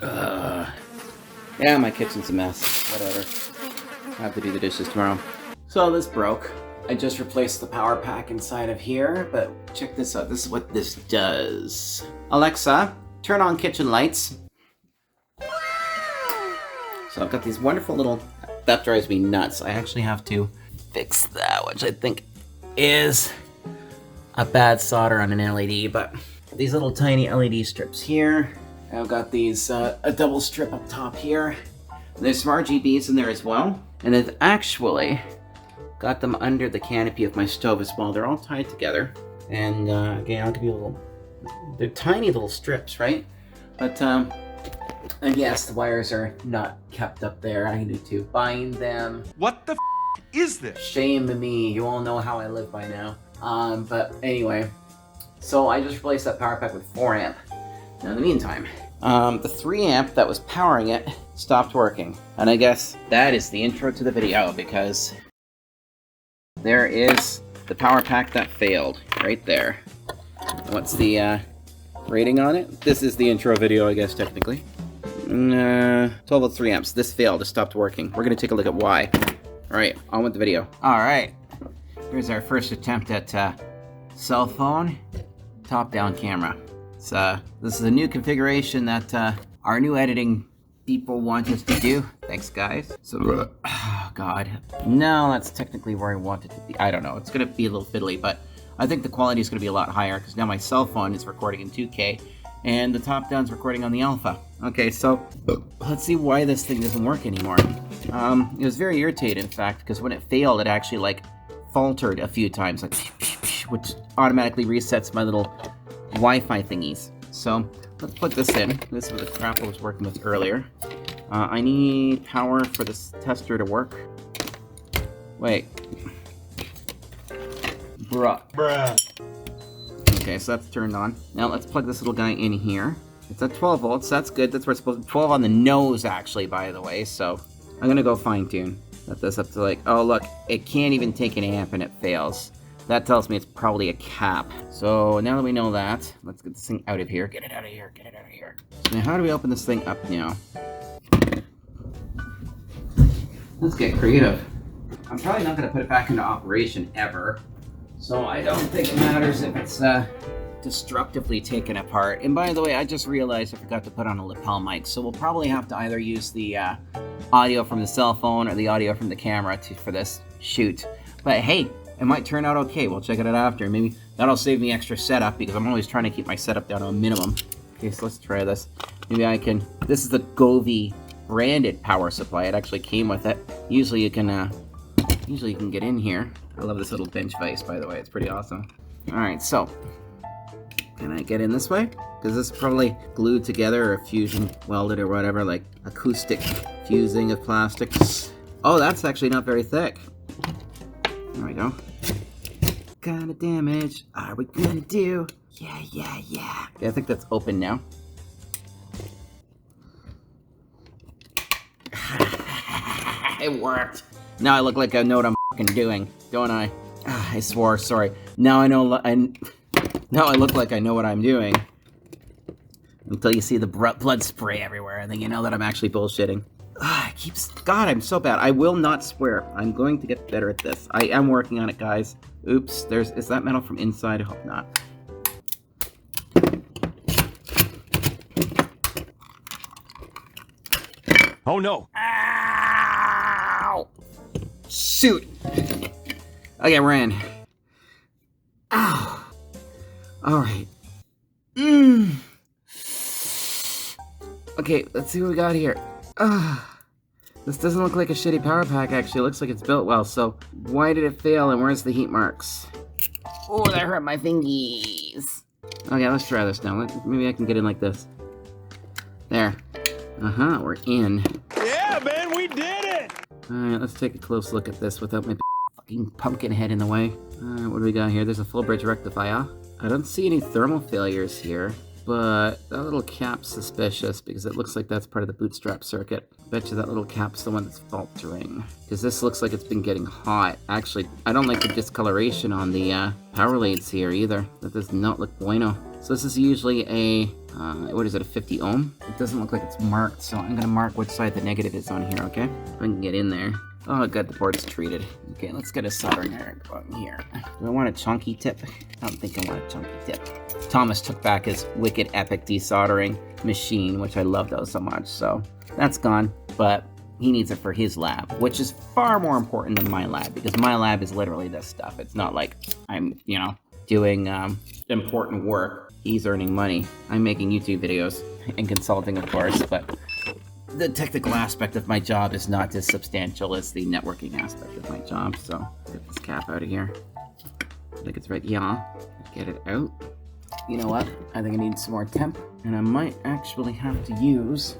Yeah, my kitchen's a mess. Whatever. I have to do the dishes tomorrow. So this broke. I just replaced the power pack inside of here, but check this out. This is what this does. Alexa, turn on kitchen lights. So I've got these wonderful little... That drives me nuts. I actually have to fix that, which I think is a bad solder on an LED, but these little tiny LED strips here. I've got these, a double strip up top here. There's some RGBs in there as well. And I've actually got them under the canopy of my stove as well. They're all tied together. And again, I'll give you a little... They're tiny little strips, right? But, and yes, the wires are not kept up there. I need to bind them. What the is this? Shame me. You all know how I live by now. But anyway, so I just replaced that power pack with 4 amp. Now in the meantime, the 3 amp that was powering it stopped working. And I guess that is the intro to the video, because there is the power pack that failed right there. What's the rating on it? This is the intro video, I guess, technically. 1203 amps. This failed. It stopped working. We're going to take a look at why. Alright, on with the video. Alright, here's our first attempt at cell phone top-down camera. This is a new configuration that our new editing people want us to do. Thanks, guys. So, oh, God. No, that's technically where I want it to be. I don't know. It's going to be a little fiddly, but I think the quality is going to be a lot higher because now my cell phone is recording in 2K and the top-down's recording on the alpha. Okay, so let's see why this thing doesn't work anymore. It was very irritating, in fact, because when it failed, it actually, like, faltered a few times, like, which automatically resets my little Wi-Fi thingies. So let's put this in. This is the crap I was working with earlier. I need power for this tester to work. Wait. Bruh. Okay, so that's turned on. Now let's plug this little guy in here. It's at 12 volts. That's good. That's where it's supposed to be. 12 on the nose, actually, by the way. So I'm going to go fine-tune. Set this up to like... Oh, look. It can't even take an amp and it fails. That tells me it's probably a cap. So now that we know that, let's get this thing out of here. Get it out of here. Get it out of here. Now, how do we open this thing up now? Let's get creative. I'm probably not going to put it back into operation ever. So I don't think it matters if it's destructively taken apart. And by the way, I just realized I forgot to put on a lapel mic. So we'll probably have to either use the audio from the cell phone or the audio from the camera for this shoot. But hey, it might turn out okay. We'll check it out after. Maybe that'll save me extra setup because I'm always trying to keep my setup down to a minimum. Okay, so let's try this. Maybe I can... This is the Govee branded power supply. It actually came with it. Usually you can get in here. I love this little bench vise, by the way. It's pretty awesome. Alright, so can I get in this way? Because this is probably glued together or fusion welded or whatever, like acoustic fusing of plastics. Oh, that's actually not very thick. There we go. What kind of damage are we gonna do? Yeah. Okay, I think that's open now. It worked. Now I look like I know what I'm fucking doing, don't I? I swore, sorry. Now I know, now I look like I know what I'm doing. Until you see the blood spray everywhere, and then you know that I'm actually bullshitting. God, I'm so bad. I will not swear. I'm going to get better at this. I am working on it, guys. Oops, is that metal from inside? I hope not. Oh no. Ow! Shoot! Okay, we're in. Ow! Alright. Okay, let's see what we got here. This doesn't look like a shitty power pack, actually. It looks like it's built well, so why did it fail and where's the heat marks? Oh, that hurt my fingies. Okay, let's try this now. Maybe I can get in like this. There. We're in. Yeah, man, we did it! Alright, let's take a close look at this without my fucking pumpkin head in the way. What do we got here? There's a full bridge rectifier. I don't see any thermal failures here, but that little cap's suspicious because it looks like that's part of the bootstrap circuit. Bet you that little cap's the one that's faltering. Because this looks like it's been getting hot. Actually, I don't like the discoloration on the power leads here either. That does not look bueno. So this is usually a What is it, a 50 ohm? It doesn't look like it's marked, so I'm gonna mark which side the negative is on here, okay? If I can get in there. Oh, good, the board's treated. Okay, let's get a soldering iron on here. Do I want a chunky tip? I don't think I want a chunky tip. Thomas took back his wicked epic desoldering machine, which I loved so much, so that's gone, but he needs it for his lab, which is far more important than my lab, because my lab is literally this stuff. It's not like I'm, you know, doing important work. He's earning money. I'm making YouTube videos and consulting, of course, but the technical aspect of my job is not as substantial as the networking aspect of my job. So get this cap out of here. I think it's right. Yeah, get it out. You know what? I think I need some more temp, and I might actually have to use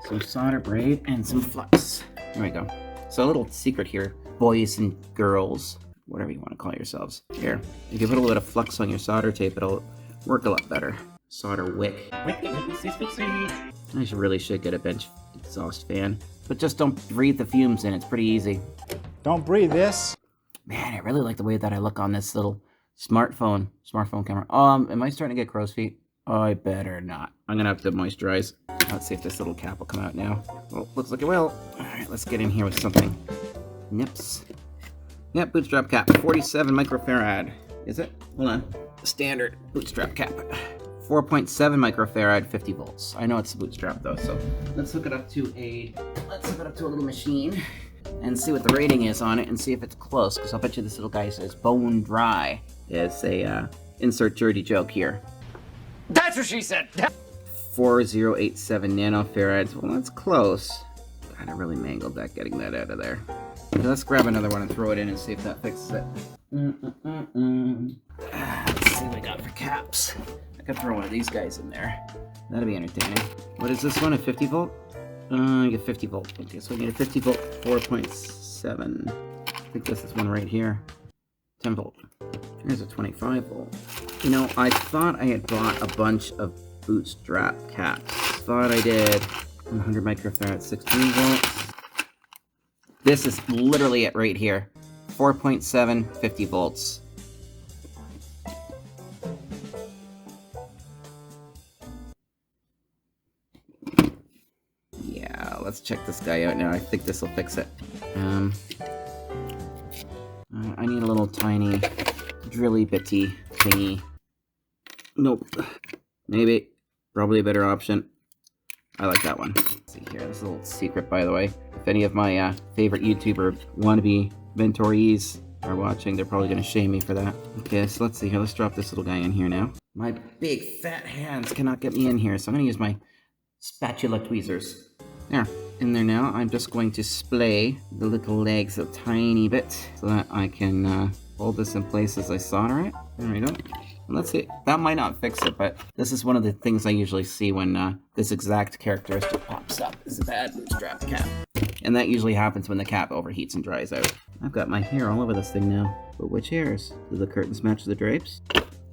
some solder braid and some flux. There we go. So a little secret here, boys and girls, whatever you want to call yourselves. Here, if you put a little bit of flux on your solder tape, it'll work a lot better. Solder wick. I really should get a bench exhaust fan, but just don't breathe the fumes in. It's pretty easy. Don't breathe this. Man, I really like the way that I look on this little smartphone camera. Am I starting to get crow's feet? Oh, I better not. I'm gonna have to moisturize. Let's see if this little cap will come out now. Well, looks like it will. All right, let's get in here with something. Nips. Yep, bootstrap cap, 47 microfarad. Is it? Hold on. Standard bootstrap cap. 4.7 microfarad, 50 volts. I know it's a bootstrap though, so let's hook it up to a little machine and see what the rating is on it and see if it's close, because I'll bet you this little guy says bone dry. It's a insert dirty joke here. That's what she said. 4087 nanofarads. Well, that's close. God, I really mangled that getting that out of there. Okay, let's grab another one and throw it in and see if that fixes it. Let's see what we got for caps. I could throw one of these guys in there. That'd be entertaining. What is this one? A 50 volt? I get 50 volt. Okay, so we need a 50 volt 4.7. I think this is one right here. 10 volt. Here's a 25 volt. You know, I thought I had bought a bunch of bootstrap caps. Thought I did. 100 microfarad, 16 volts. This is literally it right here. 4.7, 50 volts. Yeah, let's check this guy out now. I think this will fix it. I need a little tiny drilly bitty thingy. Nope. Maybe. Probably a better option. I like that one. Let's see here. This is a little secret, by the way. If any of my favorite YouTuber wannabe mentorees are watching, they're probably going to shame me for that. Okay, so let's see here. Let's drop this little guy in here now. My big fat hands cannot get me in here, so I'm going to use my spatula tweezers. There. In there now. I'm just going to splay the little legs a tiny bit so that I can hold this in place as I solder it. There we go. Let's see. That might not fix it, but this is one of the things I usually see when this exact characteristic pops up. Is a bad bootstrap cap. And that usually happens when the cap overheats and dries out. I've got my hair all over this thing now. But which hairs? Do the curtains match the drapes?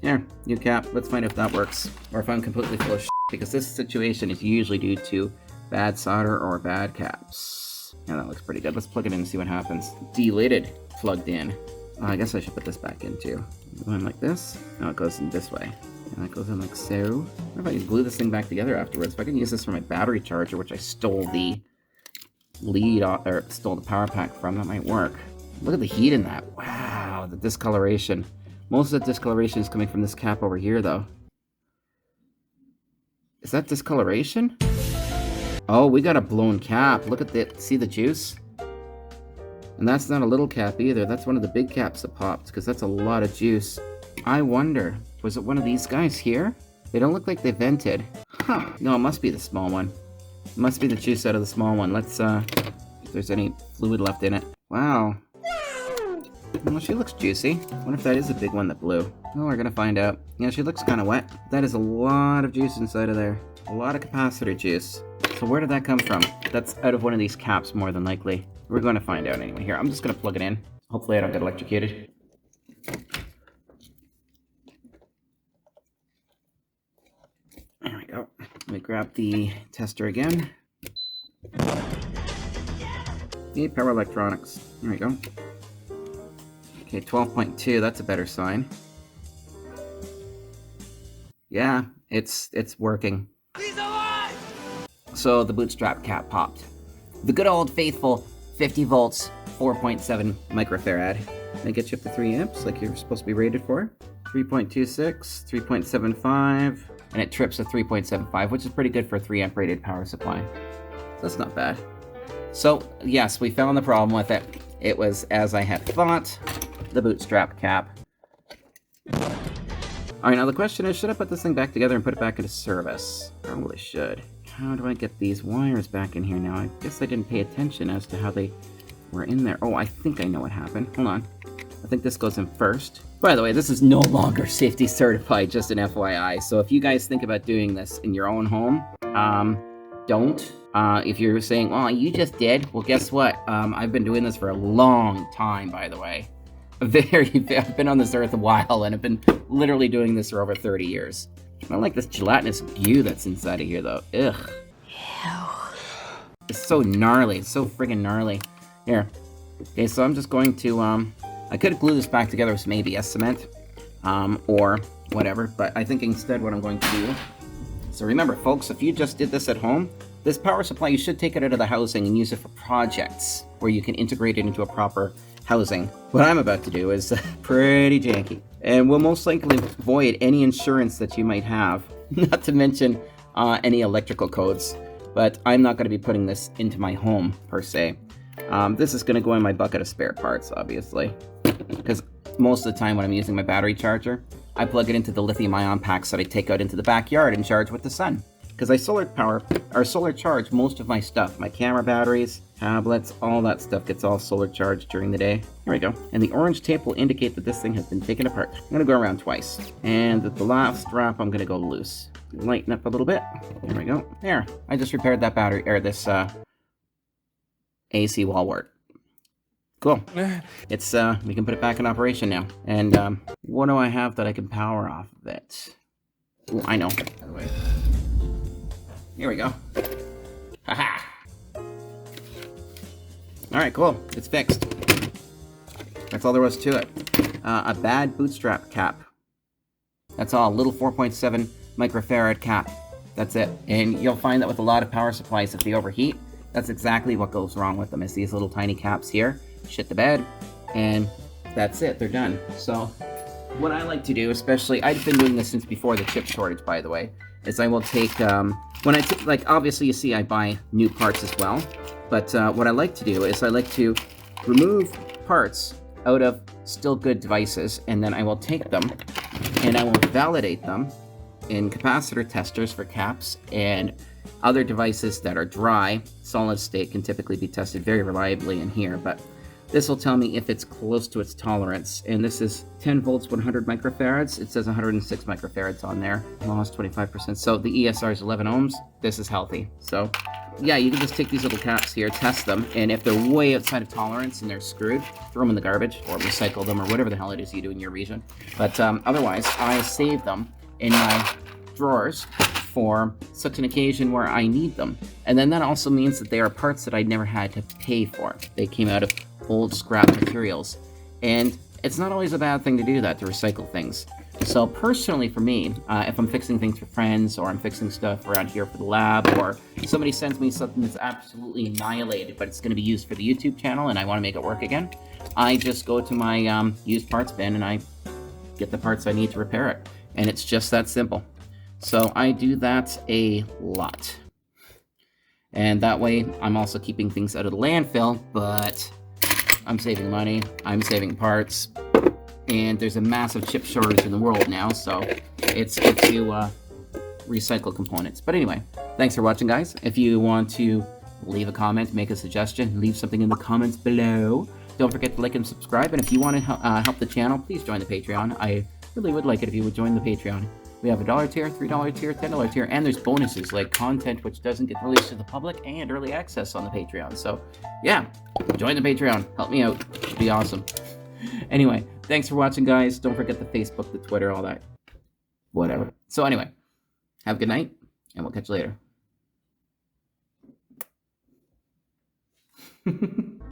Here, new cap. Let's find if that works. Or if I'm completely full of shit. Because this situation is usually due to bad solder or bad caps. Yeah, that looks pretty good. Let's plug it in and see what happens. Delidded. Plugged in. I guess I should put this back in too. Go in like this. Now it goes in this way. And that goes in like so. What if I glue this thing back together afterwards? If I can use this for my battery charger, which I stole the lead off, or stole the power pack from, that might work. Look at the heat in that. Wow, the discoloration. Most of the discoloration is coming from this cap over here, though. Is that discoloration? Oh, we got a blown cap. Look at that. See the juice? And that's not a little cap either. That's one of the big caps that popped, because that's a lot of juice. I wonder, was it one of these guys here? They don't look like they vented. Huh. No, it must be the small one. It must be the juice out of the small one. Let's, if there's any fluid left in it. Wow. Well, she looks juicy. I wonder if that is a big one that blew. Oh, we're gonna find out. Yeah, she looks kind of wet. That is a lot of juice inside of there. A lot of capacitor juice. So where did that come from? That's out of one of these caps, more than likely. We're going to find out anyway. Here, I'm just going to plug it in. Hopefully I don't get electrocuted. There we go. Let me grab the tester again. The power electronics. There we go. Okay, 12.2. That's a better sign. Yeah, it's working. He's alive! So the bootstrap cap popped. The good old faithful 50 volts, 4.7 microfarad. They get you up to 3 amps like you're supposed to be rated for. 3.26, 3.75, and it trips at 3.75, which is pretty good for a 3 amp rated power supply. So that's not bad. So yes, we found the problem with it. It was as I had thought, the bootstrap cap. All right, now the question is, should I put this thing back together and put it back into service? Probably should. How do I get these wires back in here now? I guess I didn't pay attention as to how they were in there. Oh, I think I know what happened. Hold on. I think this goes in first. By the way, this is no longer safety certified, just an FYI. So if you guys think about doing this in your own home, don't. If you're saying, well, you just did, well, guess what? I've been doing this for a long time, by the way. I've been on this earth a while, and I've been literally doing this for over 30 years. I don't like this gelatinous goo that's inside of here, though. Ugh. Ew. It's so gnarly. It's so friggin' gnarly. Here. Okay, so I'm just going to, I could glue this back together with some ABS cement, or whatever, but I think instead what I'm going to do, so remember, folks, if you just did this at home, this power supply, you should take it out of the housing and use it for projects where you can integrate it into a proper housing. What I'm about to do is pretty janky, and will most likely void any insurance that you might have, not to mention any electrical codes, but I'm not going to be putting this into my home, per se. This is going to go in my bucket of spare parts, obviously, because most of the time when I'm using my battery charger, I plug it into the lithium-ion packs that I take out into the backyard and charge with the sun. Because I solar charge most of my stuff. My camera batteries, tablets, all that stuff gets all solar charged during the day. Here we go. And the orange tape will indicate that this thing has been taken apart. I'm going to go around twice. And at the last strap, I'm going to go loose. Lighten up a little bit. There we go. There. I just repaired that battery, or this AC wall wart. Cool. It's, we can put it back in operation now. And what do I have that I can power off of it? Oh, I know. By the way. Here we go. Haha! Alright, cool. It's fixed. That's all there was to it. A bad bootstrap cap. That's all. A little 4.7 microfarad cap. That's it. And you'll find that with a lot of power supplies, if they overheat, that's exactly what goes wrong with them, is these little tiny caps here. Shit the bed, and that's it. They're done. So what I like to do, especially, I've been doing this since before the chip shortage, by the way, is I will take, when I take, like, obviously you see I buy new parts as well, but what I like to do is I like to remove parts out of still good devices, and then I will take them and I will validate them in capacitor testers for caps, and other devices that are dry. Solid state can typically be tested very reliably in here, but this will tell me if it's close to its tolerance. And this is 10 volts, 100 microfarads. It says 106 microfarads on there. Lost 25%. So the ESR is 11 ohms. This is healthy. So yeah, you can just take these little caps here, test them, and if they're way outside of tolerance and they're screwed, throw them in the garbage or recycle them or whatever the hell it is you do in your region. But otherwise, I save them in my drawers for such an occasion where I need them. And then that also means that they are parts that I never had to pay for. They came out of old scrap materials. And it's not always a bad thing to do that, to recycle things. So personally for me, if I'm fixing things for friends, or I'm fixing stuff around here for the lab, or somebody sends me something that's absolutely annihilated, but it's going to be used for the YouTube channel and I want to make it work again, I just go to my used parts bin and I get the parts I need to repair it. And it's just that simple. So I do that a lot. And that way I'm also keeping things out of the landfill, but I'm saving money, I'm saving parts, and there's a massive chip shortage in the world now, so it's good to recycle components. But anyway, thanks for watching, guys. If you want to leave a comment, make a suggestion, leave something in the comments below. Don't forget to like and subscribe, and if you want to help the channel, please join the Patreon. I really would like it if you would join the Patreon. We have a $1 tier, $3 tier, $10 tier, and there's bonuses like content which doesn't get released to the public, and early access on the Patreon. So yeah, join the Patreon. Help me out. It'd be awesome. Anyway, thanks for watching, guys. Don't forget the Facebook, the Twitter, all that. Whatever. So anyway, have a good night, and we'll catch you later.